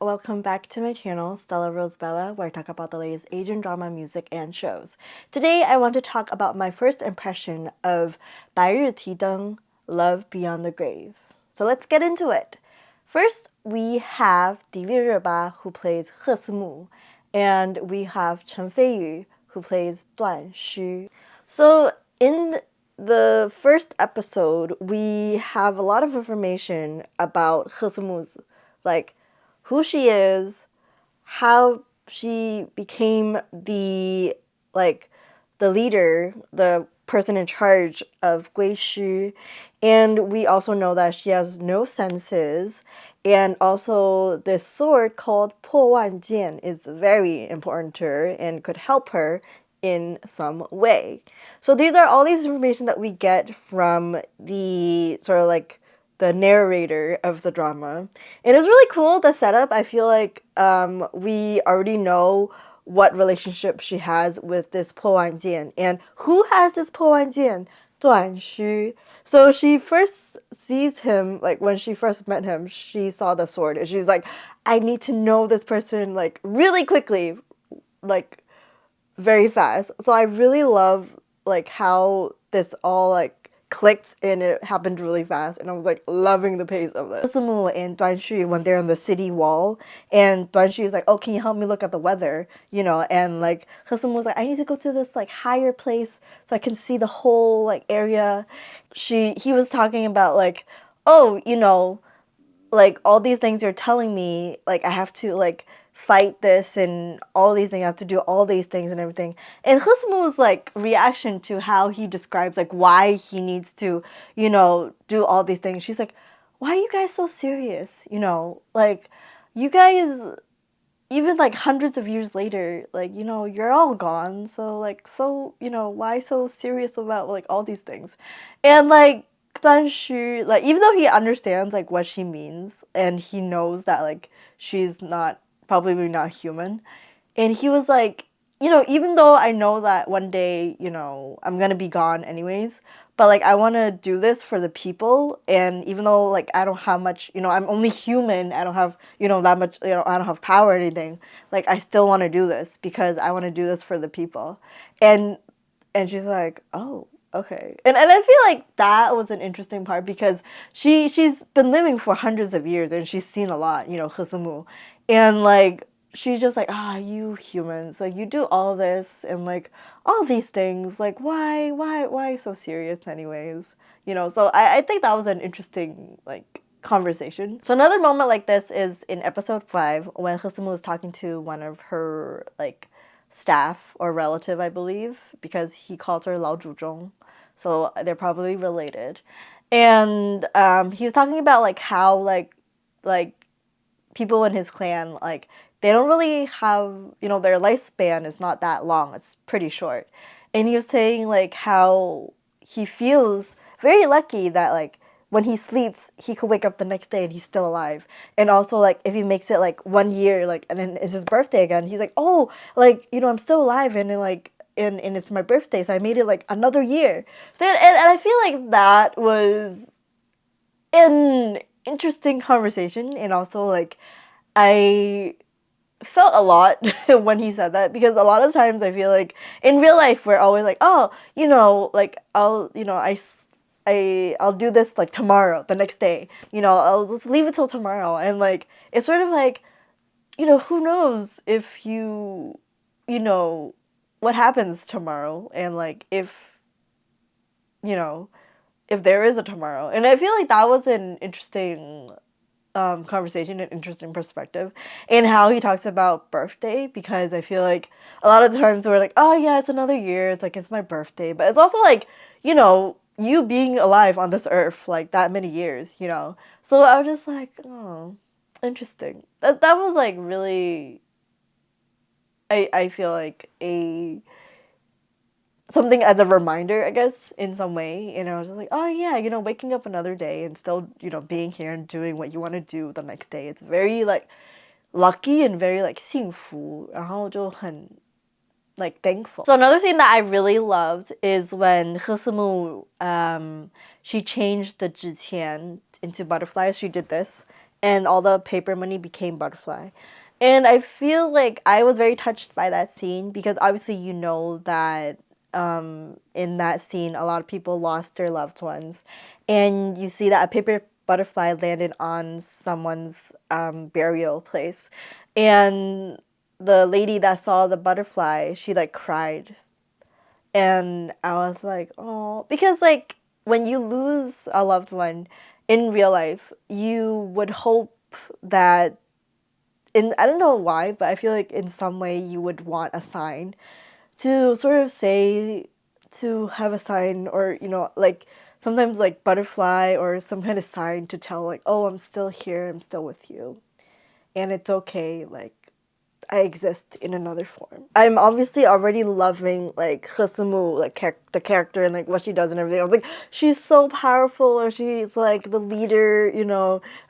welcome back to my channel, Stella Rose Bella, where I talk about the latest Asian drama, music, and shows. Today, I want to talk about my first impression of 白日提灯, Love Beyond the Grave. So let's get into it. First, we have 迪丽热巴, who plays 贺思慕, and we have Chen who plays 段虚. So in the first episode, we have a lot of information about 贺思慕, like who she is, how she became the leader, the person in charge of Guishu, and we also know that she has no senses, and also this sword called 破万剑 is very important to her and could help her in some way. So these are all these information that we get from the sort of like the narrator of the drama. And it was really cool, the setup. I feel like we already know what relationship she has with this 破万剑. And who has this 破万剑? 段虚. So she first sees him, like when she first met him, she saw the sword and she's like, I need to know this person like really quickly, like very fast. So I really love like how this all like clicked and it happened really fast, and I was like loving the pace of this. Sumu and Duanshu, when they're on the city wall, and Duanshu is like, oh, can you help me look at the weather, you know, and like Sumu was like, I need to go to this like higher place so I can see the whole like area. He was talking about like, oh, you know, like all these things you're telling me, like I have to like fight this and all these things, I have to do all these things and everything. And Husmu's like reaction to how he describes like why he needs to, you know, do all these things. She's like, why are you guys so serious? You know, like you guys, even like hundreds of years later, like, you know, you're all gone. So like, so, you know, why so serious about like all these things? And like, Shu, like even though he understands like what she means and he knows that like she's probably not human, and he was like, you know, even though I know that one day, you know, I'm gonna be gone anyways, but like I want to do this for the people, and even though like I don't have much, you know, I'm only human, I don't have, you know, that much, you know, I don't have power or anything, like I still want to do this because I want to do this for the people. And she's like, oh, okay. And I feel like that was an interesting part because she's been living for hundreds of years and she's seen a lot, you know, Hesumu. And like she's just like, you humans, like you do all this and like all these things, like why so serious anyways? You know, so I think that was an interesting like conversation. So another moment like this is in episode 5 when Hesumu was talking to one of her like staff or relative, I believe, because he called her 老祖宗, so they're probably related. And he was talking about like how like people in his clan, like they don't really have, you know, their lifespan is not that long, it's pretty short. And he was saying like how he feels very lucky that like when he sleeps, he could wake up the next day and he's still alive. And also, like, if he makes it, like, 1 year, like, and then it's his birthday again, he's like, oh, like, you know, I'm still alive, and then, like, and it's my birthday, so I made it, like, another year. So, and I feel like that was an interesting conversation, and also, like, I felt a lot when he said that, because a lot of times I feel like in real life we're always like, oh, you know, like, I'll do this like tomorrow, the next day, you know, I'll just leave it till tomorrow. And like, it's sort of like, you know, who knows if you know, what happens tomorrow, and like if, you know, if there is a tomorrow. And I feel like that was an interesting conversation, an interesting perspective, and how he talks about birthday, because I feel like a lot of times we're like, oh yeah, it's another year, it's like it's my birthday, but it's also like, you know, you being alive on this earth like that many years, you know. So I was just like, oh, interesting. That was like really, I feel like something as a reminder, I guess, in some way. And I was just like, oh yeah, you know, waking up another day and still, you know, being here and doing what you want to do the next day. It's very like lucky and very like 幸福，然后就很 like thankful. So another thing that I really loved is when Hesumu she changed the 纸钱 into butterflies. She did this, and all the paper money became butterfly. And I feel like I was very touched by that scene because obviously you know that in that scene a lot of people lost their loved ones, and you see that a paper butterfly landed on someone's burial place, and the lady that saw the butterfly, she like cried, and I was like, oh, because like when you lose a loved one in real life, you would hope that in, I don't know why, but I feel like in some way you would want a sign to sort of say, to have a sign, or like sometimes like butterfly or some kind of sign to tell like, oh, I'm still here, I'm still with you, and it's okay, like I exist in another form. I'm obviously already loving like Hsumu, like the character and like what she does and everything. I was like, she's so powerful, or she's like the leader,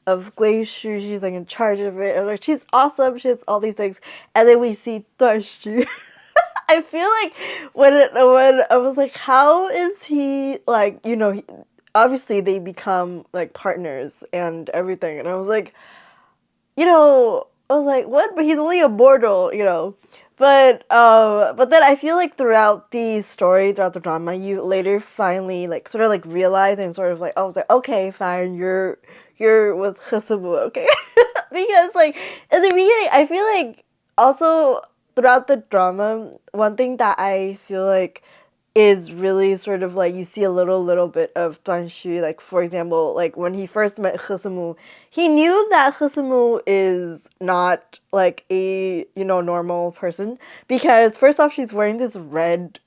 of Guishu. She's like in charge of it. And like she's awesome. She has all these things, and then we see Duanshu. I feel like when I was like, how is he like? Obviously they become like partners and everything, and I was like, I was like, what? But he's only a mortal. But then I feel like throughout the story, throughout the drama, you later finally like sort of like realize and sort of like, I was like, okay, fine, you're with Hsumu, okay? Because like in the beginning, I feel like also throughout the drama, one thing that I feel like is really sort of like you see a little bit of Duan Xu. Like for example, like when he first met Hsumu, he knew that Hsumu is not like a normal person, because first off she's wearing this red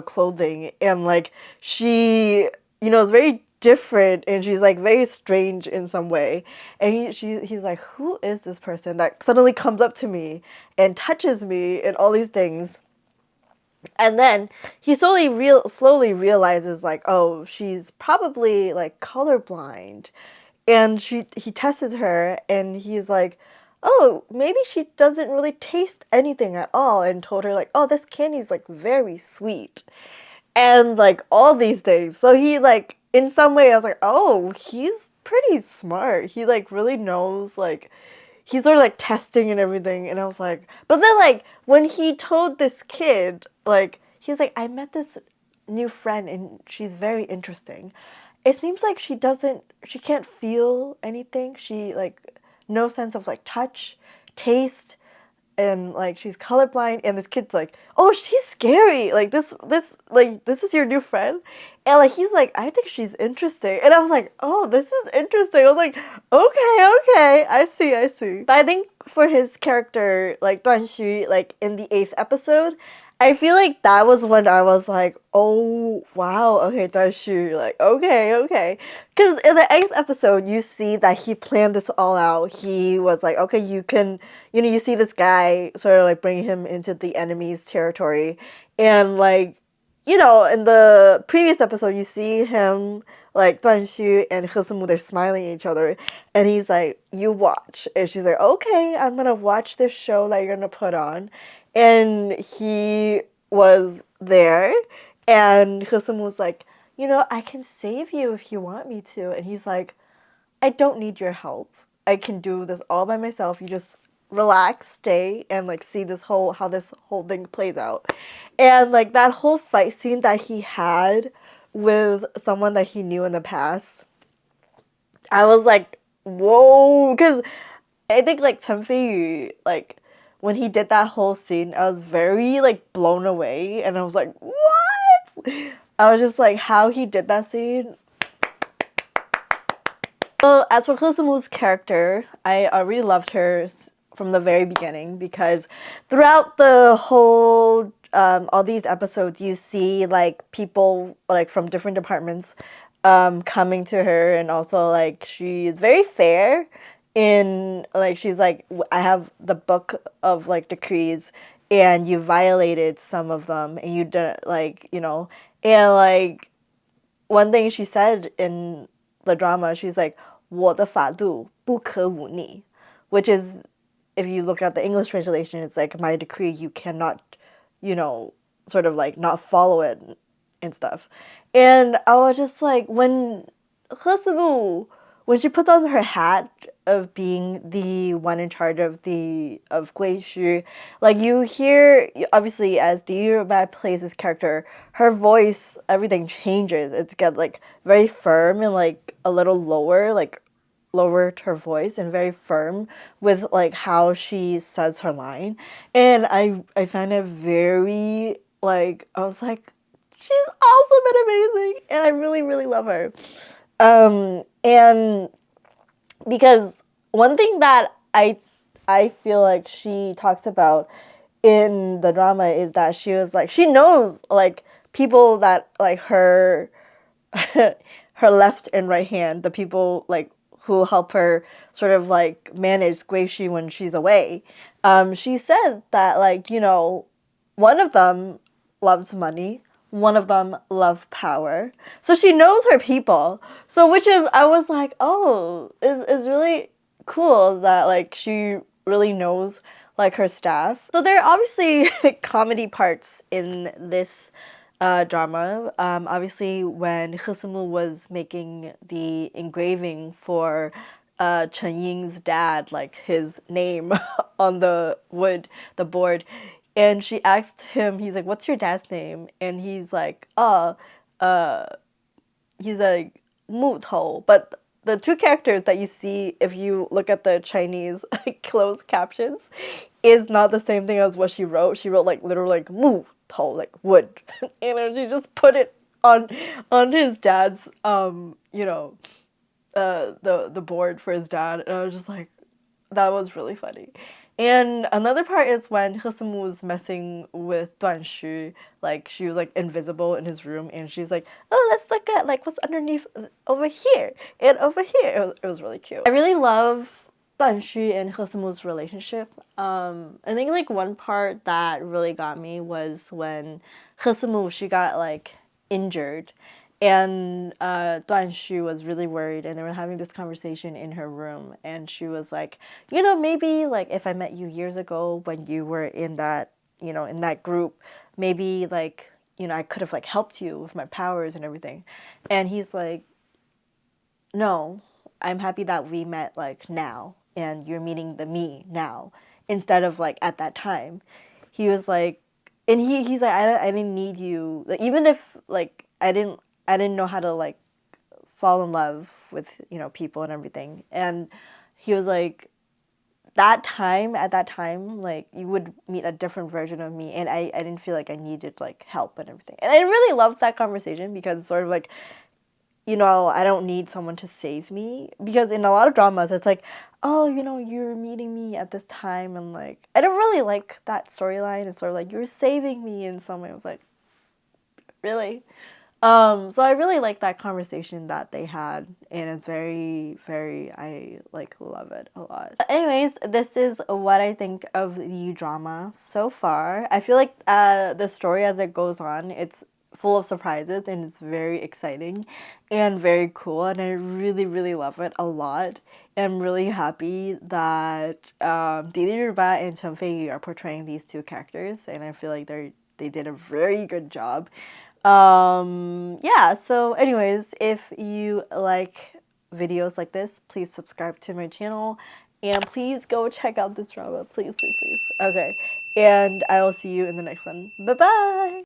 clothing, and like she is very different, and she's like very strange in some way, and he's like, who is this person that suddenly comes up to me and touches me and all these things. And then he slowly realizes like, oh, she's probably like colorblind, and he tests her, and he's like, oh, maybe she doesn't really taste anything at all, and told her like, oh, this candy's like very sweet, and like all these things. So he like in some way I was like, oh, he's pretty smart. He like really knows, like he's sort of like testing and everything, and I was like, but then like when he told this kid, like he's like, I met this new friend and she's very interesting. It seems like she can't feel anything. She like no sense of like touch, taste, and like she's colorblind, and this kid's like, oh, she's scary, like this is your new friend, and like he's like, I think she's interesting, and I was like, oh, this is interesting. I was like, okay, I see. But I think for his character, like Duan Xu, like in the 8th episode, I feel like that was when I was like, oh wow, okay, Duan Xu, like okay. Because in the 8th episode, you see that he planned this all out. He was like, okay, you can, you see this guy sort of like bring him into the enemy's territory. And like, in the previous episode, you see him, like Duan Xu and Hsumu, they're smiling at each other. And he's like, you watch. And she's like, okay, I'm going to watch this show that you're going to put on. And he was there. And Hsumu was like, I can save you if you want me to. And he's like, I don't need your help. I can do this all by myself. You just relax, stay, and like see how this whole thing plays out. And like that whole fight scene that he had with someone that he knew in the past, I was like, whoa, because I think like Chen Feiyu, like when he did that whole scene, I was very like blown away, and I was like, what? I was just like, how he did that scene. So as for Kusumu's character, I really loved her from the very beginning, because throughout the whole all these episodes, you see like people like from different departments coming to her, and also like she's very fair in like, she's like, I have the book of like decrees, and you violated some of them, and you didn't like, and like one thing she said in the drama, she's like, 我的法度不可忤逆, which is, if you look at the English translation, it's like, my decree, you cannot, sort of like not follow it and stuff. And I was just like, when Hsumu when she puts on her hat of being the one in charge of Gui Xu, like you hear obviously as Dilraba plays this character, her voice, everything changes. It's get like very firm and like a little lower, like lowered her voice and very firm with like how she says her line. And I find it very like I was like, she's awesome and amazing and I really, really love her. And because one thing that I feel like she talks about in the drama is that she was like she knows like people that like her her left and right hand, the people like who help her sort of like manage Guishi when she's away. She said that like, you know, one of them loves money, one of them loves power. So she knows her people. So which is I was like, oh, is really cool that like she really knows like her staff. So there are obviously comedy parts in this drama. Obviously, when Hsumu was making the engraving for Chen Ying's dad, like his name on the wood, the board, and she asked him, he's like, "What's your dad's name?" And he's like, "Oh, he's like 木头," but the two characters that you see if you look at the Chinese closed captions is not the same thing as what she wrote. She wrote like literally like 木头, like wood, and then she just put it on his dad's you know the board for his dad, and I was just like, that was really funny. And another part is when Hsumu was messing with Duan Xu, like she was like invisible in his room, and she's like, "Oh, let's look at like what's underneath over here and over here." It was really cute. I really love Duan Xu and Hsumu's relationship. I think like one part that really got me was when Hsumu she got like injured, and Duan Xu was really worried, and they were having this conversation in her room, and she was like, you know, maybe like if I met you years ago when you were in that, you know, in that group, maybe like, you know, I could have like helped you with my powers and everything. And he's like, no, I'm happy that we met like now, and you're meeting the me now instead of like at that time. He was like, and he's like, I didn't need you, like, even if like I didn't know how to like fall in love with, you know, people and everything. And he was like, that time, at that time, like you would meet a different version of me, and I didn't feel like I needed like help and everything. And I really loved that conversation because it's sort of like, you know, I don't need someone to save me, because in a lot of dramas it's like, oh, you know, you're meeting me at this time, and like I don't really like that storyline. It's sort of like you're saving me in some way. I was like, really? So I really like that conversation that they had, and it's very, very, I like love it a lot. But anyways, this is what I think of the drama so far. I feel like the story as it goes on, it's full of surprises and it's very exciting and very cool, and I really, really love it a lot. I'm really happy that Dilraba and Chen Fei are portraying these two characters, and I feel like they did a very good job. Yeah, so anyways, if you like videos like this, please subscribe to my channel, and please go check out this drama, please, please, please. Okay, and I will see you in the next one. Bye bye.